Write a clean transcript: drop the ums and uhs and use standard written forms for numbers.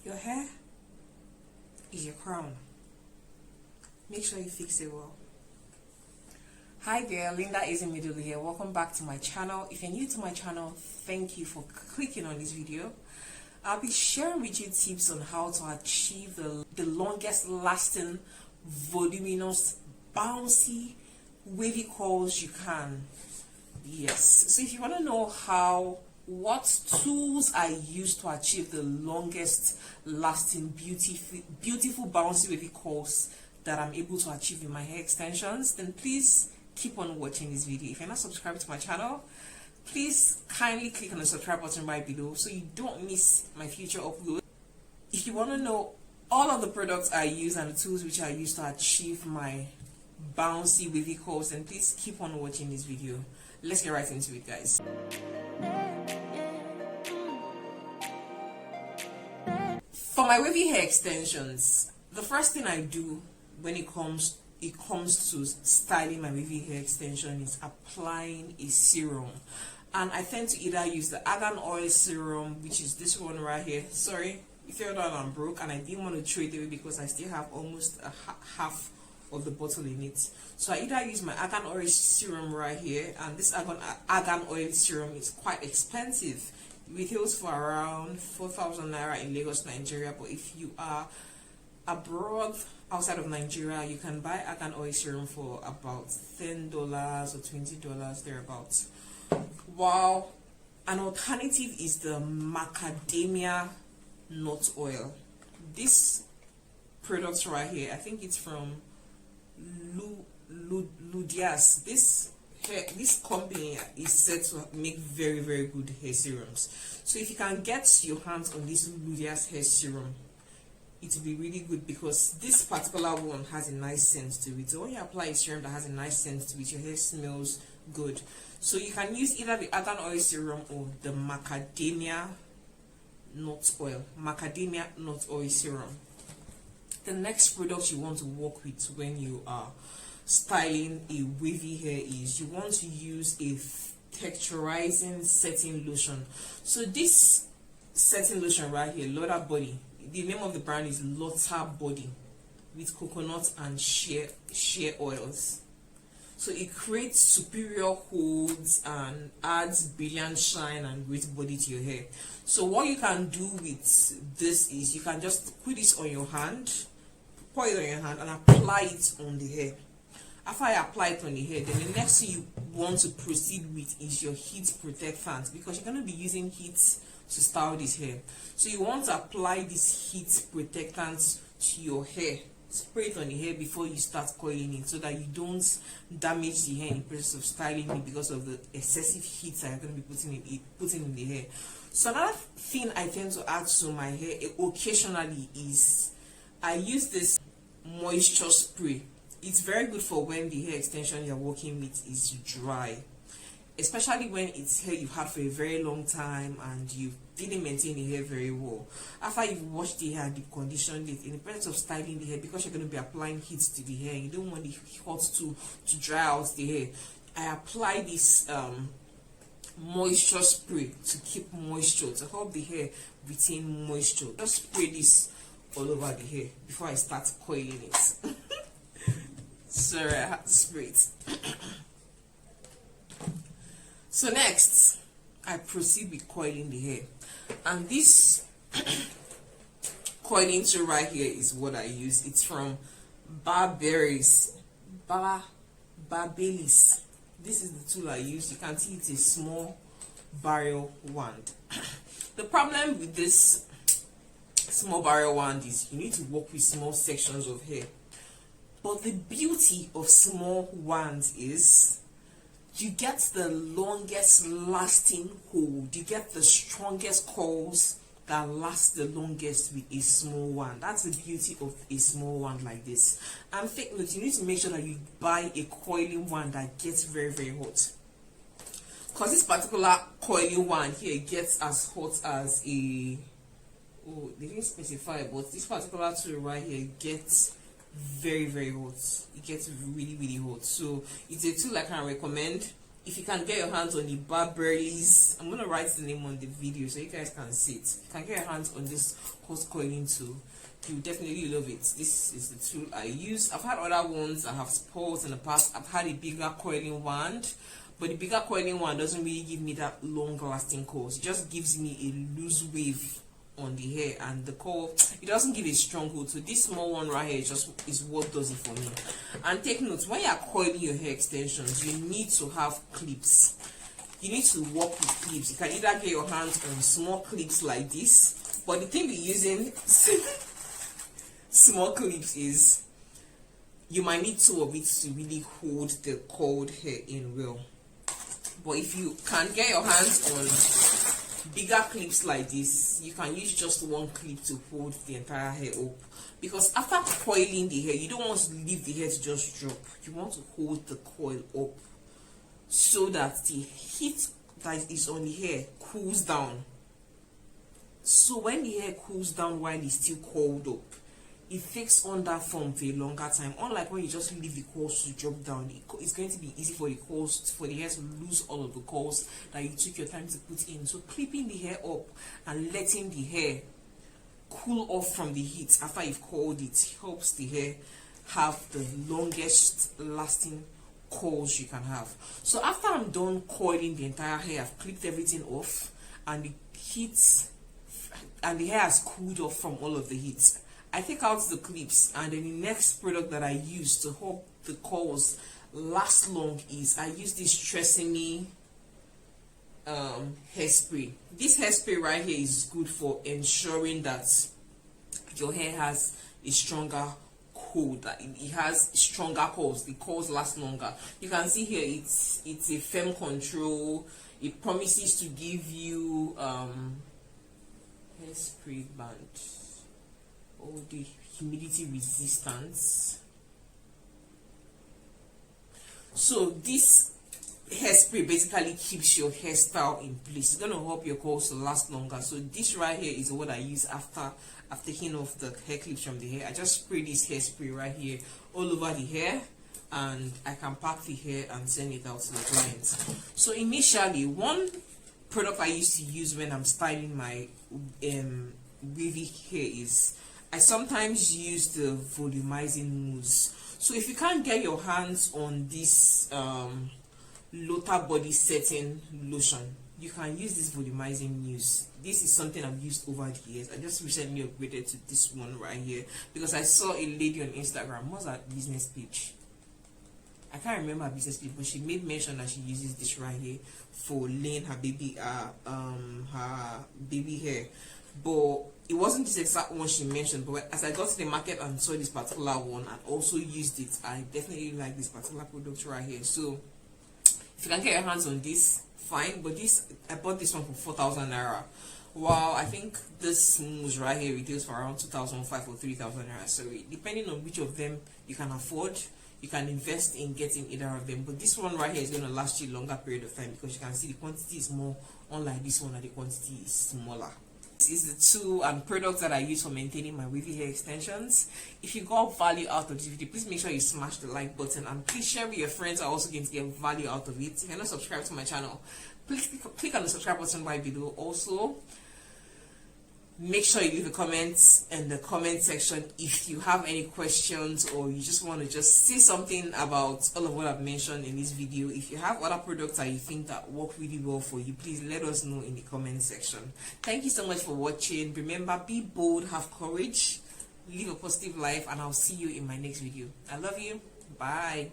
Your hair is your crown. Make sure you fix it well. Hi there, Linda is in middle here. Welcome back to my channel. If you're new to my channel, thank you for clicking on this video. I'll be sharing with you tips on how to achieve the longest lasting, voluminous, bouncy, wavy curls you can. Yes, so if you want to know what tools I use to achieve the longest lasting, beautiful bouncy wavy curls that I'm able to achieve in my hair extensions, then please keep on watching this video. If you're not subscribed to my channel, please kindly click on the subscribe button right below so you don't miss my future uploads. If you want to know all of the products I use and the tools which I use to achieve my bouncy wavy curls, then please keep on watching this video. Let's get right into it, guys. For my wavy hair extensions, the first thing I do when it comes to styling my wavy hair extension is applying a serum. And I tend to either use the argan oil serum, which is this one right here. Sorry, it fell down and broke, and I didn't want to throw it away because I still have almost half of the bottle in it. So I either use my argan oil serum right here, and this argan oil serum is quite expensive. It retails for around 4,000 naira in Lagos, Nigeria. But if you are abroad, outside of Nigeria, you can buy argan oil serum for about $10 or $20 thereabouts. While an alternative is the macadamia nut oil. This product right here, I think it's from Ludias. This company is said to make very, very good hair serums. So if you can get your hands on this Ludias hair serum, it will be really good because this particular one has a nice scent to it. So when you apply a serum that has a nice scent to it, your hair smells good. So you can use either the argan oil serum or the macadamia nut oil serum. The next product you want to work with when you are styling a wavy hair is you want to use a texturizing setting lotion. So this setting lotion right here, Lotta Body, the name of the brand is Lotta Body, with coconut and shea oils. So it creates superior holds and adds brilliant shine and great body to your hair. So what you can do with this is you can just put this on your hand, pour it on your hand and apply it on the hair. After I apply it on the hair, then the next thing you want to proceed with is your heat protectant, because you're going to be using heat to style this hair. So you want to apply this heat protectant to your hair. Spray it on the hair before you start coiling it so that you don't damage the hair in the process of styling it because of the excessive heat that you're going to be putting in the hair. So another thing I tend to add to my hair occasionally is I use this moisture spray. It's very good for when the hair extension you're working with is dry, especially when it's hair you've had for a very long time and you didn't maintain the hair very well. After you've washed the hair and deep conditioned it, in the process of styling the hair, because you're going to be applying heat to the hair, you don't want the hot to dry out the hair. I apply this moisture spray to keep moisture, to help the hair retain moisture. Just spray this all over the hair before I start coiling it. Sorry, I have to spray it. So next, I proceed with coiling the hair, and this coiling tool right here is what I use. It's from Barberis. This is the tool I use. You can see it's a small barrel wand. The problem with this small barrel wand is you need to work with small sections of hair. But the beauty of small wands is you get the longest lasting hold. You get the strongest curls that last the longest with a small wand. That's the beauty of a small wand like this. And take note, you need to make sure that you buy a coiling wand that gets very, very hot. Because this particular coiling wand here gets as hot as a... Oh, they didn't specify, but this particular tool right here gets very, very hot. It gets really, really hot. So it's a tool I can recommend if you can get your hands on the Barberries, I'm gonna write the name on the video so you guys can see it. If you can get your hands on this hot coiling tool, you definitely love it. This is the tool I use. I've had other ones that have spoiled in the past. I've had a bigger coiling wand, but the bigger coiling wand doesn't really give me that long lasting coils. It just gives me a loose wave on the hair, and the coil, it doesn't give a strong hold. So this small one right here is what does it for me. And take note, when you are coiling your hair extensions, you need to have clips. You need to work with clips. You can either get your hands on small clips like this, but the thing with using small clips is you might need two of it to really hold the coiled hair in well. But if you can get your hands on bigger clips like this, you can use just one clip to hold the entire hair up, because after coiling the hair, you don't want to leave the hair to just drop. You want to hold the coil up so that the heat that is on the hair cools down. So when the hair cools down while it's still coiled up, it takes on that form for a longer time. Unlike when you just leave the coils to drop down, it's going to be easy for the coils, for the hair to lose all of the coils that you took your time to put in. So clipping the hair up and letting the hair cool off from the heat after you've coiled it helps the hair have the longest lasting coils you can have. So after I'm done coiling the entire hair, I've clipped everything off, and the heat and the hair has cooled off from all of the heat. I take out the clips, and then the next product that I use to help the coils last long is I use this Tresemme hairspray. This hairspray right here is good for ensuring that your hair has a stronger coil, that it has stronger coils. The coils last longer. You can see here it's a firm control. It promises to give you hairspray band. Oh, the humidity resistance. So this hairspray basically keeps your hairstyle in place. It's gonna help your coils to last longer. So this right here is what I use after I've taken off the hair clips from the hair. I just spray this hairspray right here all over the hair, and I can pack the hair and send it out to the clients. So initially, one product I used to use when I'm styling my wavy hair is I sometimes use the Volumizing Mousse. So if you can't get your hands on this Lotta body setting lotion, you can use this Volumizing Mousse. This is something I've used over the years. I just recently upgraded to this one right here because I saw a lady on Instagram. What's her business page? I can't remember her business page, but she made mention that she uses this right here for laying her baby hair. But it wasn't this exact one she mentioned, but as I got to the market and saw this particular one and also used it, I definitely like this particular product right here. So if you can get your hands on this, fine. But this, I bought this one for 4,000 naira. Wow, I think this mousse right here retails for around 2,500 or 3,000 naira. So depending on which of them you can afford, you can invest in getting either of them. But this one right here is going to last you a longer period of time because you can see the quantity is more, unlike this one, and the quantity is smaller. This is the tool and product that I use for maintaining my wavy hair extensions. If you got value out of this video, please make sure you smash the like button, and please share with your friends are also going to get value out of it. If you're not subscribed to my channel, please click on the subscribe button right below. Also, make sure you leave a comment in the comment section if you have any questions, or you just want to just say something about all of what I've mentioned in this video. If you have other products that you think that work really well for you, please let us know in the comment section. Thank you so much for watching. Remember, be bold, have courage, live a positive life, and I'll see you in my next video. I love you. Bye.